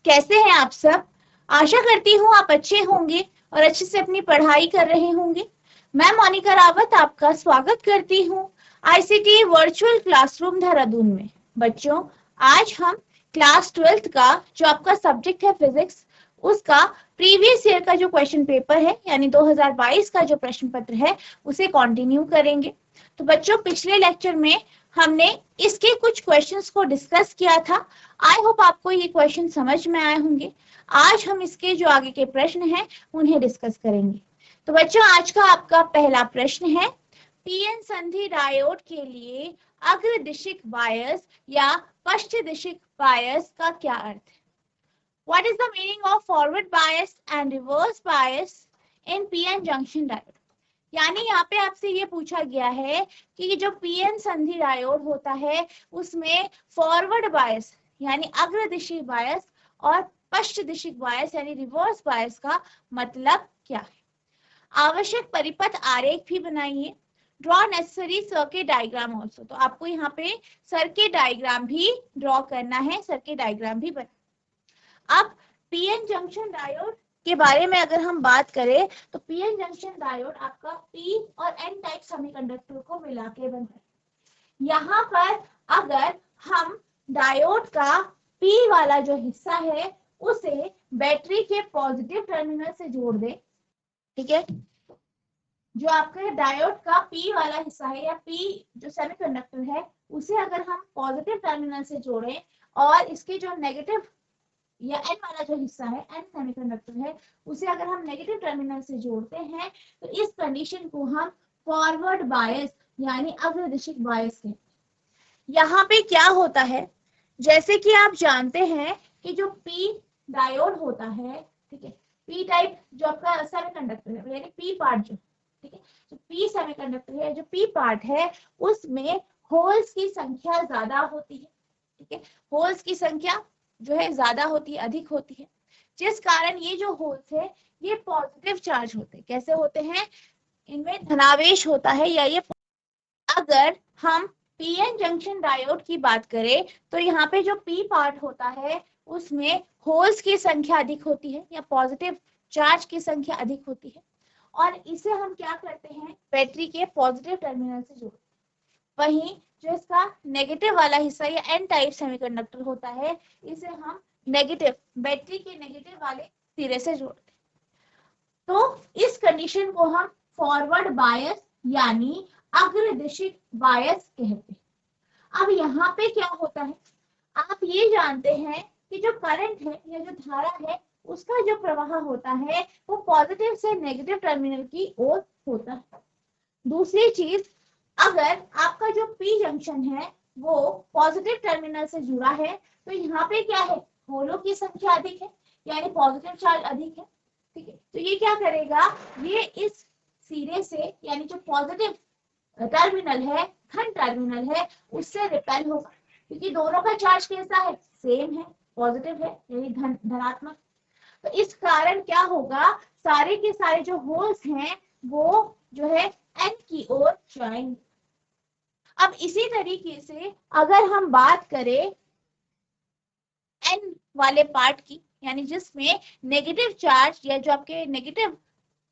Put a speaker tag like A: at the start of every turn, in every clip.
A: कैसे हैं आप सब? आशा करती हूँ आप अच्छे होंगे और अच्छे से अपनी पढ़ाई कर रहे होंगे। मैं मोनिका रावत आपका स्वागत करती हूँ आईसीटी वर्चुअल क्लासरूम देहरादून में। बच्चों, आज हम क्लास 12th का जो आपका सब्जेक्ट है फिजिक्स, उसका प्रीवियस ईयर का जो क्वेश्चन पेपर है यानी 2022 का जो प्रश्न पत्र है उसे कंटिन्यू करेंगे। तो बच्चों, पिछले लेक्चर में हमने इसके कुछ क्वेश्चंस को डिस्कस किया था। आई होप आपको ये क्वेश्चन समझ में आए होंगे। आज हम इसके जो आगे के प्रश्न हैं उन्हें डिस्कस करेंगे। तो बच्चों, आज का आपका पहला प्रश्न है, पीएन संधि डायोड के लिए अग्रदिशिक बायस या पश्चदिशिक बायस का क्या अर्थ है? What is the meaning of forward bias and reverse bias in PN junction diode? यानी यहाँ पे आपसे ये पूछा गया है कि जो पीएन संधि डायोड होता है उसमें फॉरवर्ड बायस यानी अग्रदिशी बायस और पश्चदिशिक बायस यानी रिवर्स बायस का मतलब क्या है। आवश्यक परिपथ आरेख भी बनाइए। Draw necessary circuit diagram also. तो आपको यहाँ पे सर्किट डायग्राम भी ड्रॉ करना है, सर्किट डायग्राम भी बना। अब पीएन जंक्शन डायोड के बारे में अगर हम बात करें तो पीएन जंक्शन डायोड आपका पी और एन टाइप सेमीकंडक्टर को मिला के बनता है। यहाँ पर अगर हम डायोड का पी वाला जो हिस्सा है उसे बैटरी के पॉजिटिव टर्मिनल से जोड़ दें, ठीक है। जो आपके डायोड का पी वाला हिस्सा है या पी जो सेमीकंडक्टर है उसे अगर हम पॉजिटिव टर्मिनल से जोड़ें और इसके जो नेगेटिव या एन वाला जो हिस्सा है, एन सेमीकंडक्टर है, उसे अगर हम नेगेटिव टर्मिनल से जोड़ते हैं तो इस कंडीशन को हम फॉरवर्ड बायस यानी अग्रदिशिक बायस कहते हैं। यहाँ पे क्या होता है, जैसे कि आप जानते हैं कि जो पी डायोड होता है, ठीक है, पी टाइप जो आपका सेमीकंडक्टर है यानी पी पार्ट जो, ठीक है, जो पी सेमीकंडक्टर है, जो पी पार्ट है उसमें होल्स की संख्या ज्यादा होती है, ठीक है, होल्स की संख्या जो है ज्यादा होती है, अधिक होती है, जिस कारण ये जो होल्स है ये पॉजिटिव चार्ज होते हैं। कैसे होते हैं? इनमें धनावेश होता है या ये। अगर हम पीएन जंक्शन डायोड की बात करें तो यहाँ पे जो पी पार्ट होता है उसमें होल्स की संख्या अधिक होती है या पॉजिटिव चार्ज की संख्या अधिक होती है और इसे हम क्या करते हैं, बैटरी के पॉजिटिव टर्मिनल से जोड़ते हैं। वहीं जो इसका नेगेटिव वाला हिस्सा या एन टाइप सेमीकंडक्टर होता है इसे हम नेगेटिव, बैटरी के नेगेटिव वाले सिरे से जोड़ते हैं। तो इस कंडीशन को हम फॉरवर्ड बायस यानी अग्रदिशिक बायस कहते हैं। अब यहाँ पे क्या होता है, आप ये जानते हैं कि जो करंट है या जो धारा है उसका जो प्रवाह होता है वो पॉजिटिव से नेगेटिव टर्मिनल की ओर होता है। दूसरी चीज, अगर आपका जो पी जंक्शन है वो पॉजिटिव टर्मिनल से जुड़ा है तो यहाँ पे क्या है, होलों की संख्या अधिक है यानी पॉजिटिव चार्ज अधिक है, ठीक है। तो ये क्या करेगा, ये इस सिरे से यानी जो पॉजिटिव टर्मिनल है, धन टर्मिनल है, उससे रिपेल होगा क्योंकि दोनों का चार्ज कैसा है, सेम है, पॉजिटिव है यानी धनात्मक। तो इस कारण क्या होगा, सारे के सारे जो होल्स हैं वो जो है एन की ओर जाएंगे। अब इसी तरीके से अगर हम बात करें एन वाले पार्ट की यानी जिसमें नेगेटिव चार्ज या जो आपके नेगेटिव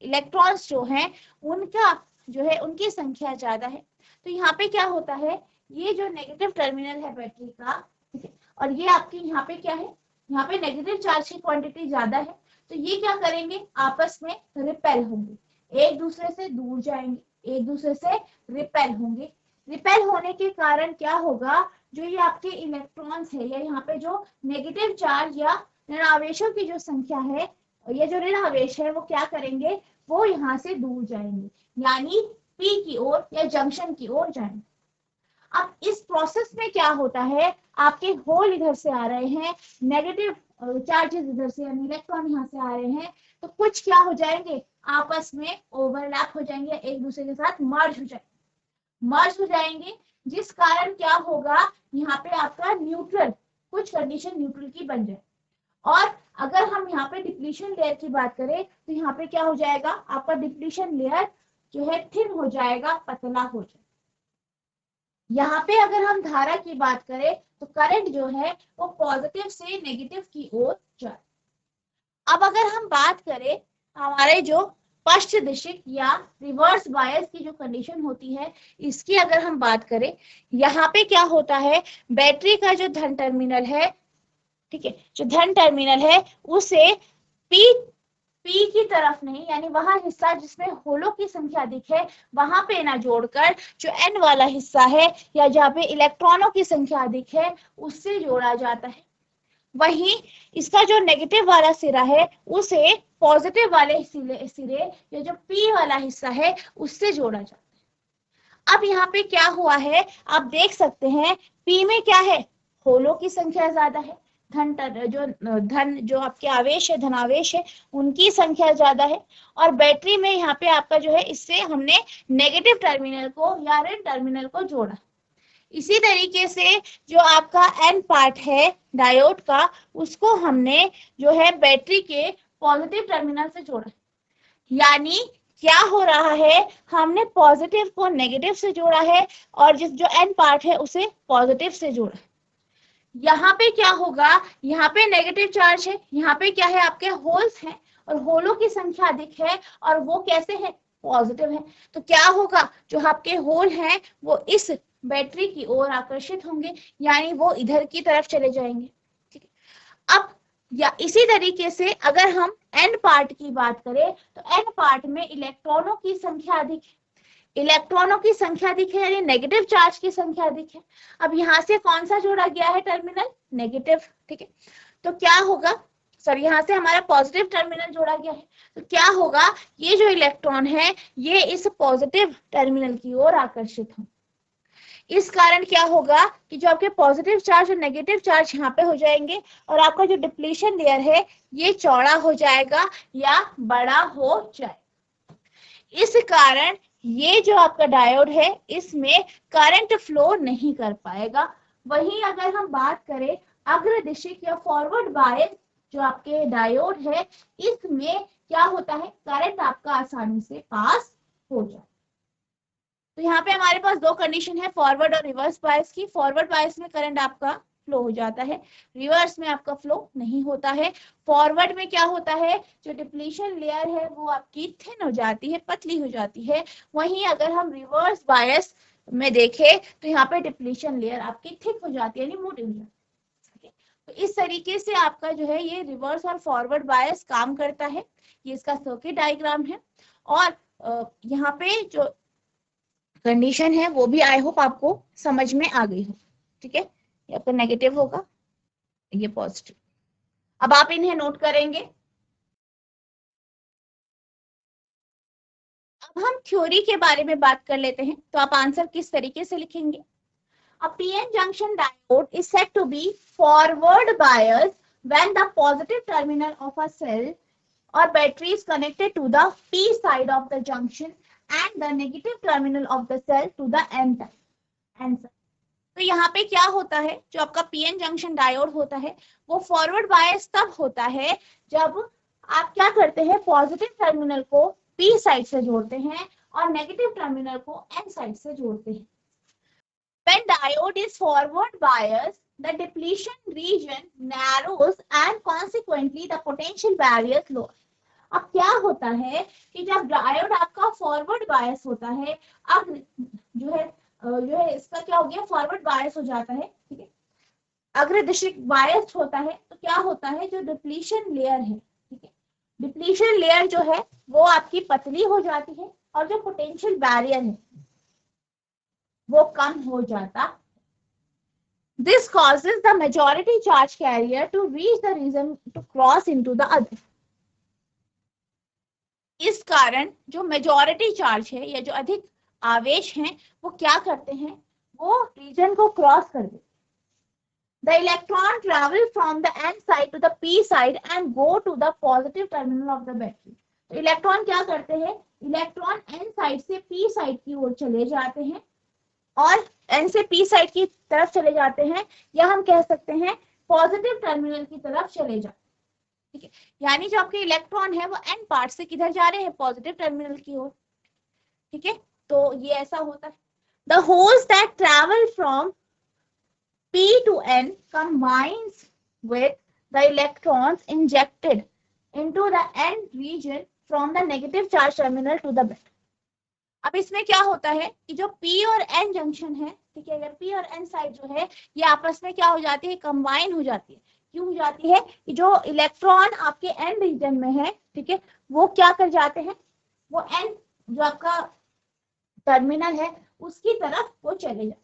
A: इलेक्ट्रॉन्स जो हैं उनका जो है उनकी संख्या ज्यादा है, तो यहाँ पे क्या होता है, ये जो नेगेटिव टर्मिनल है बैटरी का, ठीक है, और ये आपकी यहाँ पे क्या है, यहाँ पे नेगेटिव चार्ज की क्वांटिटी ज्यादा है, तो ये क्या करेंगे, आपस में रिपेल होंगे, एक दूसरे से दूर जाएंगे, एक दूसरे से रिपेल होंगे। रिपेल होने के कारण क्या होगा, जो ये आपके इलेक्ट्रॉन्स है या यहाँ पे जो नेगेटिव चार्ज या ऋणावेशों की जो संख्या है, ये जो ऋणावेश है वो क्या करेंगे, वो यहाँ से दूर जाएंगे यानी पी की ओर या जंक्शन की ओर जाएंगे। अब इस प्रोसेस में क्या होता है, आपके होल इधर से आ रहे हैं, नेगेटिव चार्जेस इधर से यानी इलेक्ट्रॉन यहाँ से आ रहे हैं, तो कुछ क्या हो जाएंगे, आपस में ओवरलैप हो जाएंगे, एक दूसरे के साथ मर्ज हो जाएंगे, जिस कारण क्या होगा, यहाँ पे आपका न्यूट्रल, कुछ कंडीशन न्यूट्रल की बन जाए। और अगर हम यहाँ पे डिप्लीशन लेयर की बात करें तो यहाँ पे क्या हो जाएगा, आपका डिप्लीशन लेयर जो है थिन हो जाएगा, पतला हो जाएगा। यहाँ पे अगर हम धारा की बात करें तो करंट जो है वो पॉजिटिव से नेगेटिव की ओर जाए। अब अगर हम बात करें हमारे जो पश्च दिशिक या रिवर्स बायस की जो कंडीशन होती है, इसकी अगर हम बात करें, यहाँ पे क्या होता है, बैटरी का जो धन टर्मिनल है, ठीक है, जो धन टर्मिनल है उसे पी पी की तरफ नहीं, यानी वहां हिस्सा जिसमें होलों की संख्या अधिक है वहां पे ना जोड़कर जो एन वाला हिस्सा है या जहाँ पे इलेक्ट्रॉनों की संख्या अधिक है उससे जोड़ा जाता है। वहीं इसका जो नेगेटिव वाला सिरा है उसे पॉजिटिव वाले सिरे या जो पी वाला हिस्सा है उससे जोड़ा जाता है। अब यहाँ पे क्या हुआ है, आप देख सकते हैं पी में क्या है, होलों की संख्या ज्यादा है, धन जो आपके आवेश है, धनावेश है, उनकी संख्या ज्यादा है। और बैटरी में यहाँ पे आपका जो है, इससे हमने नेगेटिव टर्मिनल को या ऋण टर्मिनल को जोड़ा। इसी तरीके से जो आपका एन पार्ट है डायोड का, उसको हमने जो है बैटरी के पॉजिटिव टर्मिनल से जोड़ा। यानी क्या हो रहा है, हमने पॉजिटिव को नेगेटिव से जोड़ा है और जिस जो एन पार्ट है उसे पॉजिटिव से जोड़ा। यहाँ पे क्या होगा, यहाँ पे नेगेटिव चार्ज है, यहाँ पे क्या है, आपके होल्स हैं और होलों की संख्या अधिक है और वो कैसे है, पॉजिटिव है। तो क्या होगा, जो आपके होल हैं वो इस बैटरी की ओर आकर्षित होंगे, यानी वो इधर की तरफ चले जाएंगे। ठीक है, अब या इसी तरीके से अगर हम एन पार्ट की बात करें तो एन पार्ट में इलेक्ट्रॉनों की संख्या अधिक है, इलेक्ट्रॉनों की संख्या अधिक है यानी नेगेटिव चार्ज की संख्या अधिक है। अब यहां से कौन सा जोड़ा गया है टर्मिनल, नेगेटिव, ठीक है। तो क्या होगा, सॉरी, यहाँ से हमारा पॉजिटिव टर्मिनल जोड़ा गया है, तो क्या होगा, ये जो इलेक्ट्रॉन है ये इस पॉजिटिव टर्मिनल की ओर आकर्षित हो। इस कारण क्या होगा कि जो आपके पॉजिटिव चार्ज और नेगेटिव चार्ज यहाँ पे हो जाएंगे और आपका जो डिप्लीशन लेयर है ये चौड़ा हो जाएगा या बड़ा हो जाएगा। इस कारण ये जो आपका डायोड है इसमें करंट फ्लो नहीं कर पाएगा। वहीं अगर हम बात करें अग्रदिशिक या फॉरवर्ड बायस जो आपके डायोड है, इसमें क्या होता है, करंट आपका आसानी से पास हो जाए। तो यहाँ पे हमारे पास दो कंडीशन है, फॉरवर्ड और रिवर्स बायस की। फॉरवर्ड बायस में करंट आपका फ्लो हो जाता है, रिवर्स में आपका फ्लो नहीं होता है। फॉरवर्ड में क्या होता है, जो डिप्लीशन लेयर है वो आपकी थिन हो जाती है, पतली हो जाती है। वहीं अगर हम रिवर्स बायस में देखें तो यहाँ पे डिप्लीशन लेयर आपकी थिक हो जाती है, यानी मोटी हो जाती है। तो इस तरीके से आपका जो है ये रिवर्स और फॉरवर्ड बायस काम करता है। ये इसका सर्किट डायग्राम है और यहाँ पे जो कंडीशन है वो भी आई होप आपको समझ में आ गई हो। ठीक है, ये आपका नेगेटिव होगा, ये पॉजिटिव। अब आप इन्हें नोट करेंगे। अब हम थ्योरी के बारे में बात कर लेते हैं, तो आप आंसर किस तरीके से लिखेंगे। A PN junction diode is said to be forward biased when the positive terminal of a cell or battery is connected to the P side of the junction and the negative terminal of the cell to the N side. Answer. तो यहाँ पे क्या होता है, जो आपका PN junction diode होता है वो फॉरवर्ड बायस तब होता है जब आप क्या करते हैं, पॉजिटिव टर्मिनल को पी साइड से जोड़ते हैं और नेगेटिव टर्मिनल को एन साइड से जोड़ते हैं। When diode is forward biased, the depletion region narrows and consequently the potential barrier lowers. अब क्या होता है कि जब डायोड आपका फॉरवर्ड बायस होता है, अब जो है इसका क्या हो गया, फॉरवर्ड बायस हो जाता है, ठीक है, अग्रदिशिक बायस होता है, तो क्या होता है, जो डिप्लीशन लेयर है, ठीक है, डिप्लीशन लेयर जो है वो आपकी पतली हो जाती है और जो पोटेंशियल बैरियर है वो कम हो जाता। This causes the majority charge carrier to reach the region to cross into the other. इस कारण जो मेजॉरिटी चार्ज है या जो अधिक आवेश हैं वो क्या करते हैं, वो रीजन को क्रॉस कर देते। The electron travel from the N side to the P side and go to the positive terminal of the battery. तो इलेक्ट्रॉन क्या करते हैं, इलेक्ट्रॉन N साइड से P साइड की ओर चले जाते हैं और N से P साइड की तरफ चले जाते हैं, या हम कह सकते हैं पॉजिटिव टर्मिनल की तरफ चले जाते हैं। ठीक है, यानी जो आपके इलेक्ट्रॉन है वो एन पार्ट से किधर जा रहे हैं, पॉजिटिव टर्मिनल की ओर। ठीक है, तो ये ऐसा होता है। The holes that travel from P to N combines with the electrons injected into the N region from the negative charge terminal to the battery. अब इसमें क्या होता है कि जो P और N जंक्शन है, ठीक है, P और N साइड जो है ये आपस में क्या हो जाती है, कंबाइन हो जाती है। क्यों हो जाती है कि जो इलेक्ट्रॉन आपके N रीजन में है, ठीक है, वो क्या कर जाते हैं, वो N जो आपका टर्मिनल है उसकी तरफ वो चले जाते।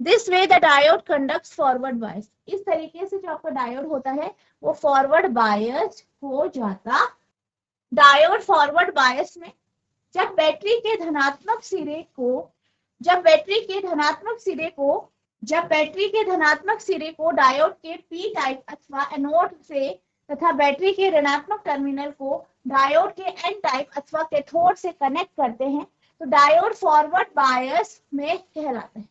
A: This way the diode conducts forward bias. इस तरीके से जो आपका डायोड होता है वो फॉरवर्ड बायस हो जाता। डायोड फॉरवर्ड बायस में जब बैटरी के धनात्मक सिरे को जब बैटरी के धनात्मक सिरे को डायोड के पी टाइप अथवा एनोड से तथा बैटरी के ऋणात्मक टर्मिनल को डायोड के एन टाइप अथवा कैथोड से कनेक्ट करते हैं तो डायोड फॉरवर्ड बायस में कहलाता है।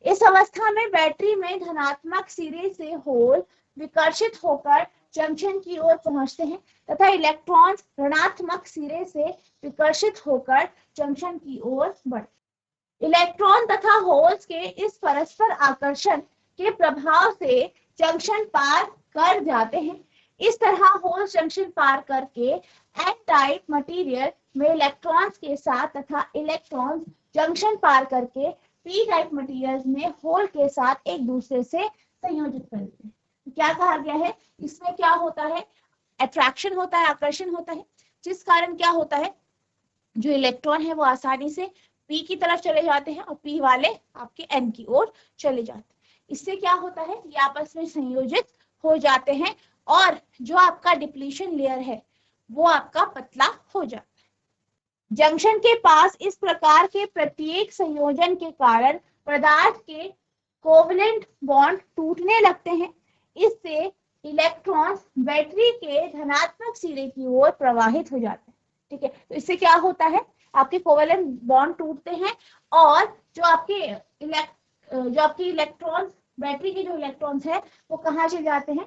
A: इस अवस्था में बैटरी में धनात्मक सिरे से होल विकर्षित होकर जंक्शन की ओर पहुंचते हैं तथा इलेक्ट्रॉन्स ऋणात्मक सिरे से विकर्षित होकर जंक्शन की ओर बढ़ते। इलेक्ट्रॉन तथा होल्स के इस परस्पर आकर्षण के प्रभाव से जंक्शन पार कर जाते हैं। इस तरह होल्स जंक्शन पार करके एन टाइप मटेरियल में इलेक्ट्रॉन्स के साथ तथा इलेक्ट्रॉन्स जंक्शन पार करके पी टाइप मटेरियल्स में होल के साथ एक दूसरे से संयोजित करते हैं। क्या कहा गया है, इसमें क्या होता है, अट्रैक्शन होता है, आकर्षण होता है, जिस कारण क्या होता है, जो इलेक्ट्रॉन है वो आसानी से पी की तरफ चले जाते हैं और पी वाले आपके एन की ओर चले जाते हैं। इससे क्या होता है, ये आपस में संयोजित हो जाते हैं और जो आपका डिप्लीशन लेयर है वो आपका पतला हो जाता है। जंक्शन के पास इस प्रकार के प्रत्येक संयोजन के कारण पदार्थ के कोवलेंट बॉन्ड टूटने लगते हैं। इससे इलेक्ट्रॉन बैटरी के धनात्मक सिरे की ओर प्रवाहित हो जाते हैं। ठीक है, तो इससे क्या होता है, आपके कोवलेंट बॉन्ड टूटते हैं और जो आपके इलेक्ट्रॉन्स, बैटरी के जो इलेक्ट्रॉन्स है वो कहाँ चले जाते हैं,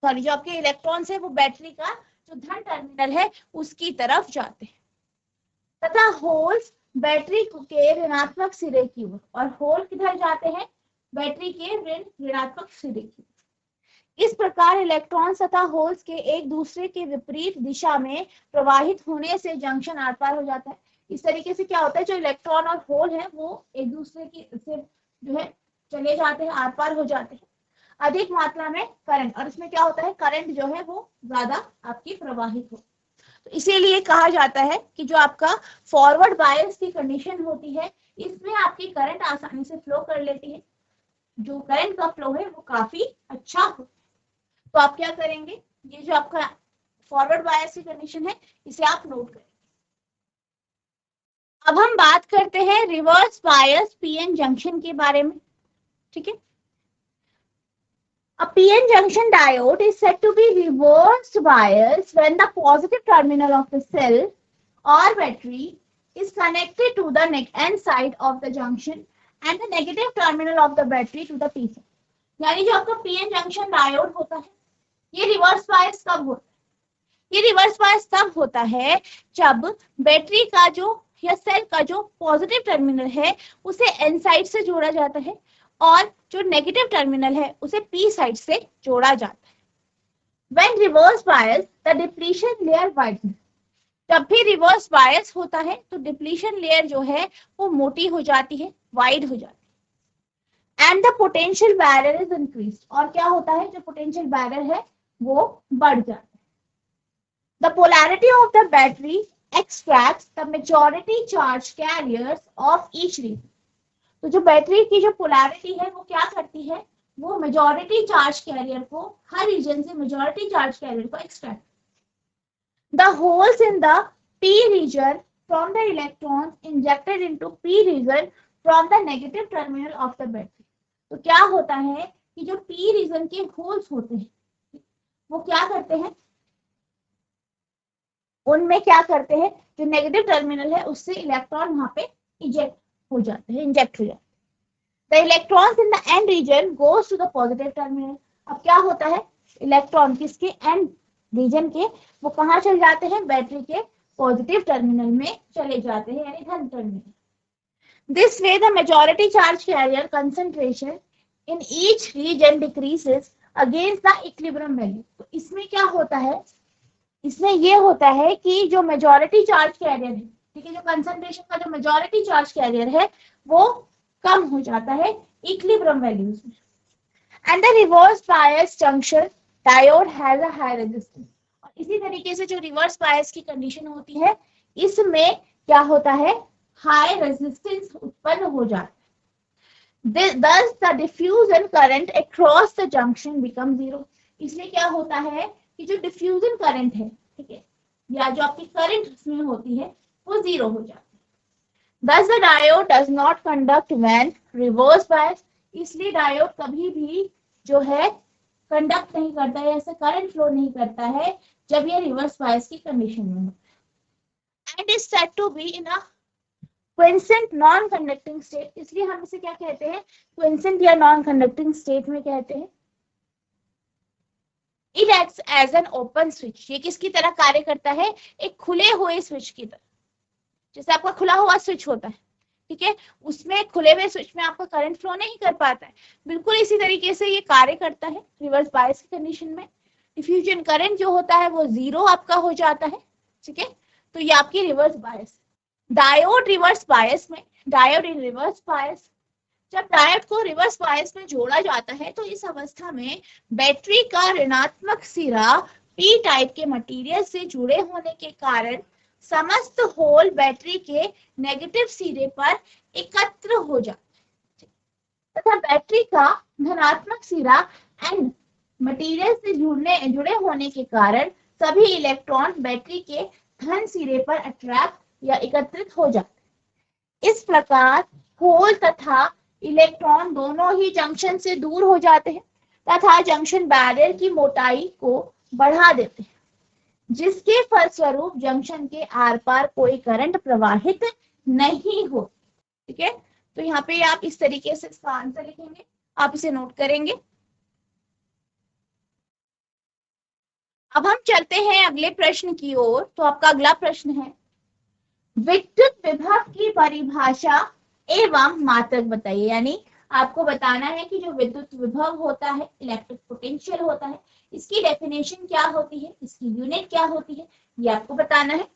A: सॉरी, जो आपके इलेक्ट्रॉन्स है वो बैटरी का जो धन टर्मिनल है उसकी तरफ जाते हैं तथा होल्स बैटरी के ऋणात्मक सिरे की ओर, और होल किधर जाते हैं, बैटरी के ऋणात्मक सिरे की ओर। इस प्रकार इलेक्ट्रॉन तथा होल्स के एक दूसरे के विपरीत दिशा में प्रवाहित होने से जंक्शन आर पार हो जाता है। इस तरीके से क्या होता है, जो इलेक्ट्रॉन और होल है वो एक दूसरे की से जो है चले जाते हैं, आर पार हो जाते हैं अधिक मात्रा में करंट, और इसमें क्या होता है, करंट जो है वो ज्यादा आपकी प्रवाहित हो। तो इसीलिए कहा जाता है कि जो आपका फॉरवर्ड बायस की कंडीशन होती है इसमें आपकी करंट आसानी से फ्लो कर लेती है, जो करंट का फ्लो है वो काफी अच्छा हो। तो आप क्या करेंगे, ये जो आपका फॉरवर्ड बायस की कंडीशन है इसे आप नोट करें। अब हम बात करते हैं रिवर्स बायस पीएन जंक्शन के बारे में। ठीक है, a PN junction diode is said to be reversed biased when the positive terminal of the cell or battery is connected to the N side of the junction and the negative terminal of the battery to the P side। यानी जो आपका PN junction diode होता है ये reverse bias कब होता है, ये रिवर्स बायस तब होता है जब बैटरी का जो या सेल का जो पॉजिटिव टर्मिनल है उसे एन साइड से जोड़ा जाता है और जो नेगेटिव टर्मिनल है उसे पी साइड से जोड़ा जाता है। When reverse bias, the depletion layer widens। जब भी रिवर्स बायस होता है तो डिप्लीशन लेयर जो है वो मोटी हो जाती है, वाइड हो जाती है। And the potential barrier is increased, और क्या होता है, जो पोटेंशियल बैरियर है वो बढ़ जाता है। The polarity of the battery extracts the majority charge carriers of each region। तो जो बैटरी की जो पोलैरिटी है वो क्या करती है, वो मेजॉरिटी चार्ज कैरियर को, हर रीजन से मेजॉरिटी चार्ज कैरियर को extract. The holes in the P region from the electrons injected into P region from the negative terminal of the battery. तो क्या होता है कि जो पी रीजन के होल्स होते हैं वो क्या करते हैं, उनमें क्या करते हैं, जो नेगेटिव टर्मिनल है उससे इलेक्ट्रॉन वहां पे इंजेक्ट हो जाते हैं। The electrons in the N region goes to the positive terminal। अब क्या होता है, इलेक्ट्रॉन किसके, N रीजन के, वो कहाँ चले जाते हैं, बैटरी के पॉजिटिव टर्मिनल में चले जाते हैं, यानी धन terminal. This way the majority charge carrier concentration in each region decreases against the equilibrium value. तो इसमें क्या होता है, इसमें ये होता है कि जो मेजॉरिटी चार्ज कैरियर है, ठीक है, जो कंसंट्रेशन का जो मेजॉरिटी चार्ज कैरियर है वो कम हो जाता है इक्विलिब्रियम वैल्यूज में. And the reverse bias junction diode has a high resistance. और इसी तरीके से जो रिवर्स बायस की कंडीशन होती है इसमें क्या होता है, हाई रेजिस्टेंस उत्पन्न हो जाता है. Thus the diffusion current across the junction becomes zero. इसलिए क्या होता है कि जो डिफ्यूजन करंट है, ठीक है, या जो आपकी करंट उसमें होती है वो जीरो हो जाती है. Thus the diode does not conduct when reverse bias. इसलिए डायोड कभी भी जो है कंडक्ट नहीं करता है, ऐसे करंट फ्लो नहीं करता है जब ये रिवर्स बायस की कंडीशन में होता है. And is said to be in a quiescent non conducting state. इसलिए हम इसे क्या कहते हैं, क्विंसेंट या नॉन कंडक्टिंग स्टेट में कहते हैं. It acts as an open switch. ये किसकी तरह कार्य करता है, एक खुले हुए स्विच की तरह. जैसे आपका खुला हुआ स्विच होता है, ठीक है, उसमें खुले हुए स्विच में आपका करंट फ्लो नहीं कर पाता है, बिल्कुल इसी तरीके से ये कार्य करता है रिवर्स बायस की कंडीशन में. डिफ्यूजन करंट जो होता है वो जीरो आपका हो जाता है, ठीक है. तो ये आपकी reverse bias. Diode reverse bias में, डायोड इन रिवर्स बायस, जब डायोड को रिवर्स बायस में जोड़ा जाता है तो इस अवस्था में बैटरी का ऋणात्मक सिरा पी टाइप के मटेरियल से जुड़े होने के कारण समस्त होल बैटरी के नेगेटिव सिरे पर एकत्र हो जाते हैं तथा बैटरी का धनात्मक सिरा एंड मटेरियल से जुड़े होने के कारण सभी इलेक्ट्रॉन बैटरी के धन सिरे पर अट्रैक्ट या एकत्रित हो जाते हैं. इस प्रकार होल तथा इलेक्ट्रॉन दोनों ही जंक्शन से दूर हो जाते हैं तथा जंक्शन बैरियर की मोटाई को बढ़ा देते हैं, जिसके फलस्वरूप जंक्शन के आर पार कोई करंट प्रवाहित नहीं हो. ठीक है, तो यहाँ पे आप इस तरीके से इसका आंसर लिखेंगे, आप इसे नोट करेंगे. अब हम चलते हैं अगले प्रश्न की ओर. तो आपका अगला प्रश्न है, विद्युत विभव की परिभाषा एवं मात्रक बताइए. यानी आपको बताना है कि जो विद्युत विभव होता है, इलेक्ट्रिक पोटेंशियल होता है, इसकी डेफिनेशन क्या होती है, इसकी यूनिट क्या होती है, ये आपको बताना है.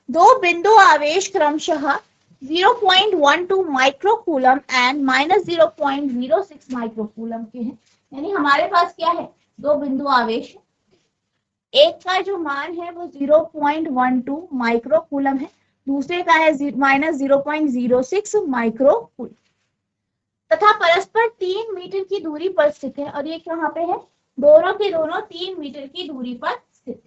A: दो बिंदु आवेश क्रमशः 0.12 माइक्रोकूलम एंड -0.06 माइक्रोकूलम के हैं. यानी हमारे पास क्या है, दो बिंदु आवेश है, एक का जो मान है वो 0.12 माइक्रोकूलम है, दूसरे का है -0.06 माइक्रोकूलम तथा परस्पर 3 मीटर की दूरी पर स्थित है. और ये कहाँ पे है, दोनों के दोनों 3 मीटर की दूरी पर स्थित है.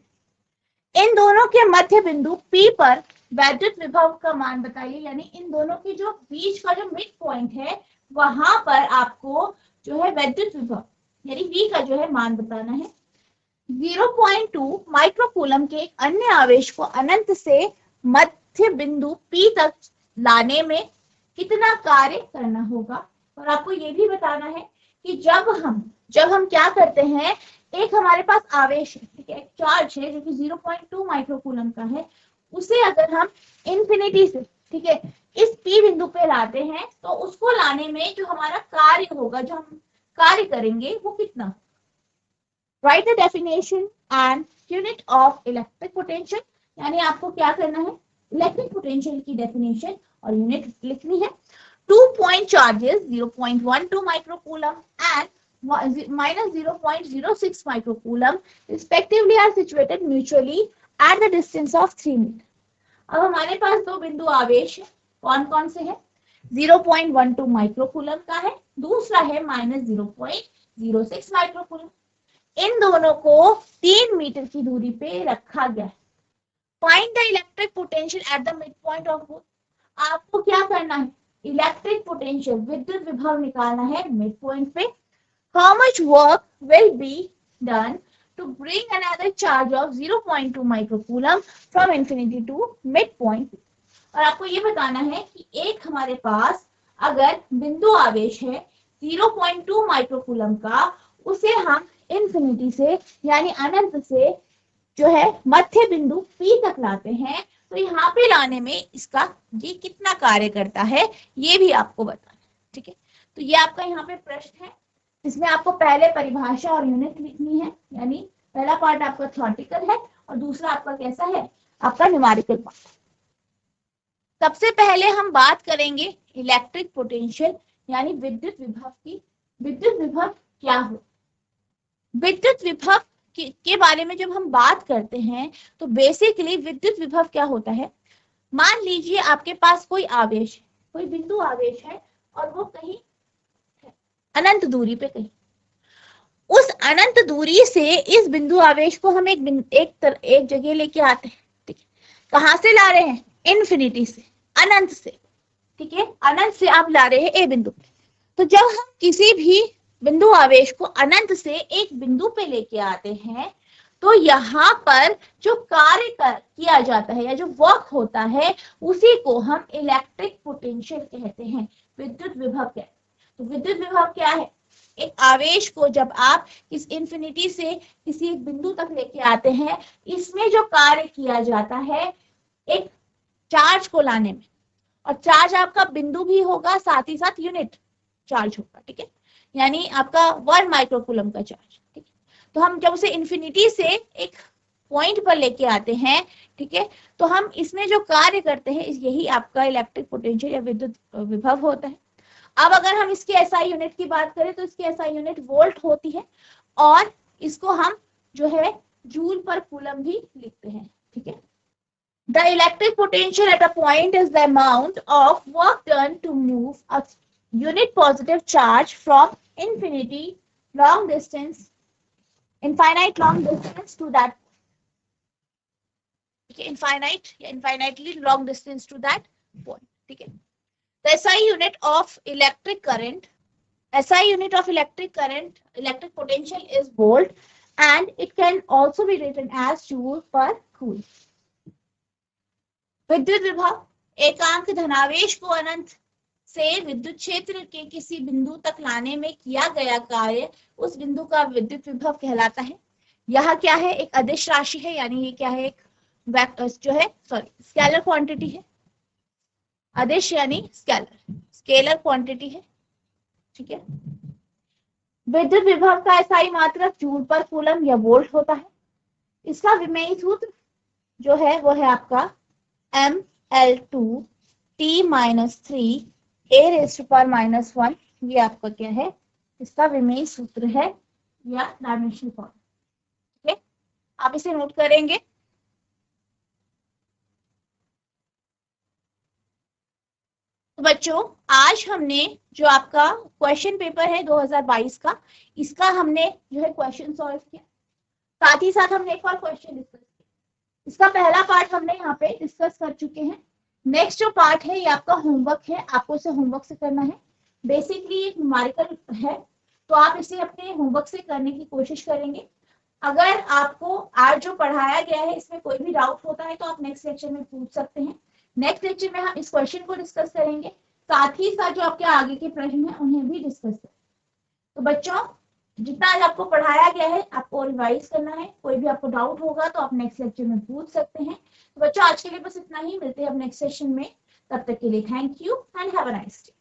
A: इन दोनों के मध्य बिंदु P पर वैद्युत विभव का मान बताइए. यानी इन दोनों के जो बीच का जो मिड पॉइंट है वहां पर आपको जो है वैद्युत विभव यानी V का जो है मान बताना है. 0.2 माइक्रोकूलम के एक अन्य आवेश को अनंत से मध्य बिंदु P तक लाने में कितना कार्य करना होगा. और आपको ये भी बताना है कि जब हम क्या करते हैं, एक हमारे पास आवेश है, ठीक है, एक चार्ज है जो कि 0.2 माइक्रोकूलम का है, उसे अगर हम इंफिनिटी से, ठीक है, इस P बिंदु पे लाते हैं तो उसको लाने में जो हमारा कार्य होगा, जो हम कार्य करेंगे वो कितना. Write the definition and unit of electric potential. यानी आपको क्या करना है, इलेक्ट्रिक पोटेंशियल की डेफिनेशन और यूनिट लिखनी है. 2 point charges 0.12 microcoulomb and -0.06 microcoulomb respectively are situated mutually at the distance of 3 meter. अब हमारे पास दो बिंदु आवेश है, कौन कौन से है, 0.12 माइक्रोकूलम का है, दूसरा है -0.06 माइक्रोकूलम. इन दोनों को 3 मीटर की दूरी पे रखा गया है. Find the electric potential at the mid point of both. आपको क्या करना है, इलेक्ट्रिक पोटेंशियल विद्युत विभव निकालना है मिड पॉइंट पे. How much work will be done to bring another charge of 0.2 microcoulomb from infinity to mid point. और आपको ये बताना है कि एक हमारे पास अगर बिंदु आवेश है 0.2 माइक्रोकूलम का, उसे हम इंफिनिटी से यानी अनंत से जो है मध्य बिंदु P तक लाते हैं, तो यहाँ पे लाने में इसका ये कितना कार्य करता है ये भी आपको बताना है, ठीक है। तो ये आपका यहाँ पे प्रश्न है, इसमें आपको पहले परिभाषा और यूनिट लिखनी है, यानी पहला पार्ट आपका थ्योरेटिकल है और दूसरा आपका कैसा है, आपका न्यूमेरिकल पार्ट। सबसे पहले हम बात करेंगे इलेक्ट्रिक पोटेंशियल यानी विद्युत विभव की। विद्युत विभव क्या हो, विद्युत विभव के बारे में जब हम बात करते हैं तो बेसिकली विद्युत विभव क्या होता है। मान लीजिए आपके पास कोई आवेश है, कोई बिंदु आवेश है और वो कहीं अनंत दूरी पे, कहीं उस अनंत दूरी से इस बिंदु आवेश को हम एक जगह लेके आते हैं, ठीक है। कहां से ला रहे हैं, इन्फिनिटी से, अनंत से, ठीक है, अनंत से आप ला रहे हैं ए बिंदु पे। तो जब हम किसी भी बिंदु आवेश को अनंत से एक बिंदु पे लेके आते हैं तो यहाँ पर जो कार्य किया जाता है या जो वर्क होता है उसी को हम इलेक्ट्रिक पोटेंशियल कहते हैं, विद्युत विभव कहते हैं। तो विद्युत विभव क्या है, एक आवेश को जब आप इस इंफिनिटी से किसी एक बिंदु तक लेके आते हैं, इसमें जो कार्य किया जाता है एक चार्ज को लाने में, और चार्ज आपका बिंदु भी होगा साथ ही साथ यूनिट चार्ज होगा, ठीक है, यानी आपका 1 माइक्रोकूलम का चार्ज, ठीक है। तो हम जब उसे इंफिनिटी से एक पॉइंट पर लेके आते हैं, ठीक है, तो हम इसमें जो कार्य करते हैं यही आपका इलेक्ट्रिक पोटेंशियल या विद्युत विभव होता है। अब अगर हम इसकी एसआई यूनिट की बात करें तो इसकी एसआई यूनिट वोल्ट होती है और इसको हम जो है जूल पर कूलम भी लिखते हैं, ठीक है। The electric potential at a point is the amount of work done to move a unit positive charge from infinity long distance, infinite long distance to that, okay, infinitely long distance to that point, ठीक है। The SI unit of electric current, SI unit of electric current, electric potential is volt, and it can also be written as joule per coulomb. विद्युत विभव, एकांक धनावेश को अनंत से विद्युत क्षेत्र के किसी बिंदु तक लाने में किया गया कार्य उस बिंदु का विद्युत विभव कहलाता है। यह क्या है, एक अदिश राशि है, यानी ये क्या है, एक जो है स्केलर क्वांटिटी है। अदिश यानी स्केलर क्वांटिटी है, ठीक है। विद्युत विभव का एसआई मात्रक जूल पर कूलम या वोल्ट होता है। इसका विमेय सूत्र जो है वो है आपका ml2 t-3 a⁻⁻1, ये आपका क्या है, इसका विमेय सूत्र है या डायमेंशनल फॉर्म, ठीक है। आप इसे नोट करेंगे। तो बच्चों आज हमने जो आपका क्वेश्चन पेपर है 2022 का, इसका हमने जो है क्वेश्चन सॉल्व किया, साथ ही साथ हमने एक और क्वेश्चन डिस्कस किया। इसका पहला पार्ट हमने यहाँ पे डिस्कस कर चुके हैं। नेक्स्ट जो पार्ट है ये आपका होमवर्क है, आपको इसे होमवर्क से करना है। बेसिकली एक न्यूमेरिकल है तो आप इसे अपने होमवर्क से करने की कोशिश करेंगे। अगर आपको आज जो पढ़ाया गया है इसमें कोई भी डाउट होता है तो आप नेक्स्ट लेक्चर में पूछ सकते हैं। नेक्स्ट लेक्चर में हम इस क्वेश्चन को डिस्कस करेंगे, साथ ही साथ जो आपके आगे के प्रश्न है उन्हें भी डिस्कस करेंगे। तो बच्चों जितना आज आपको पढ़ाया गया है आपको रिवाइज करना है, कोई भी आपको डाउट होगा तो आप नेक्स्ट लेक्चर में पूछ सकते हैं। तो बच्चों आज के लिए बस इतना ही, मिलते हैं अब नेक्स्ट सेशन में, तब तक के लिए thank you and have a nice day.